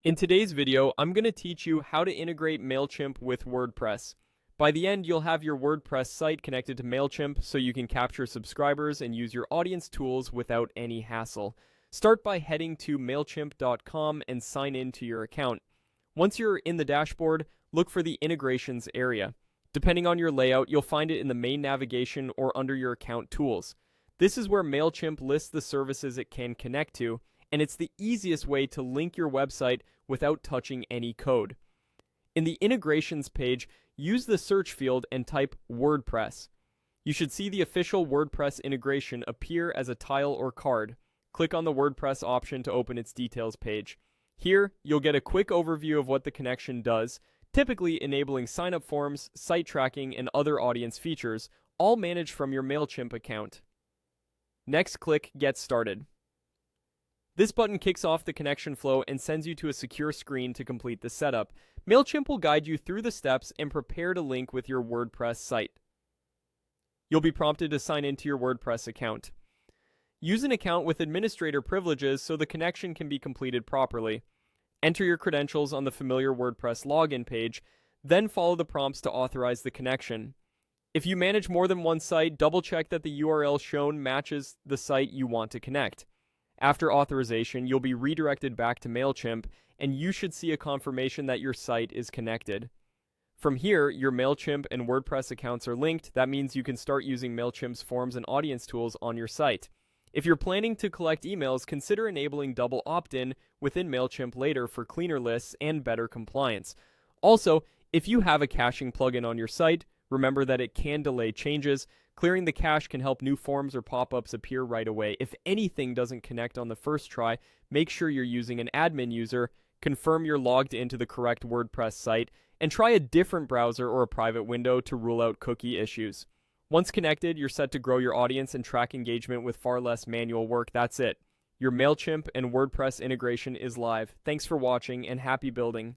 In today's video, I'm going to teach you how to integrate Mailchimp with WordPress. By the end, you'll have your WordPress site connected to Mailchimp so you can capture subscribers and use your audience tools without any hassle. Start by heading to Mailchimp.com and sign in to your account. Once you're in the dashboard, look for the integrations area. Depending on your layout, you'll find it in the main navigation or under your account tools. This is where Mailchimp lists the services it can connect to, and it's the easiest way to link your website without touching any code. In the integrations page, use the search field and type WordPress. You should see the official WordPress integration appear as a tile or card. Click on the WordPress option to open its details page. Here, you'll get a quick overview of what the connection does, typically enabling sign-up forms, site tracking, and other audience features, all managed from your Mailchimp account. Next, click Get Started. This button kicks off the connection flow and sends you to a secure screen to complete the setup. Mailchimp will guide you through the steps and prepare to link with your WordPress site. You'll be prompted to sign into your WordPress account. Use an account with administrator privileges so the connection can be completed properly. Enter your credentials on the familiar WordPress login page, then follow the prompts to authorize the connection. If you manage more than one site, double-check that the URL shown matches the site you want to connect. After authorization, you'll be redirected back to Mailchimp, and you should see a confirmation that your site is connected. From here, your Mailchimp and WordPress accounts are linked. That means you can start using Mailchimp's forms and audience tools on your site. If you're planning to collect emails, consider enabling double opt-in within Mailchimp later for cleaner lists and better compliance. Also, if you have a caching plugin on your site, remember that it can delay changes. Clearing the cache can help new forms or pop-ups appear right away. If anything doesn't connect on the first try, make sure you're using an admin user, confirm you're logged into the correct WordPress site, and try a different browser or a private window to rule out cookie issues. Once connected, you're set to grow your audience and track engagement with far less manual work. That's it. Your Mailchimp and WordPress integration is live. Thanks for watching and happy building.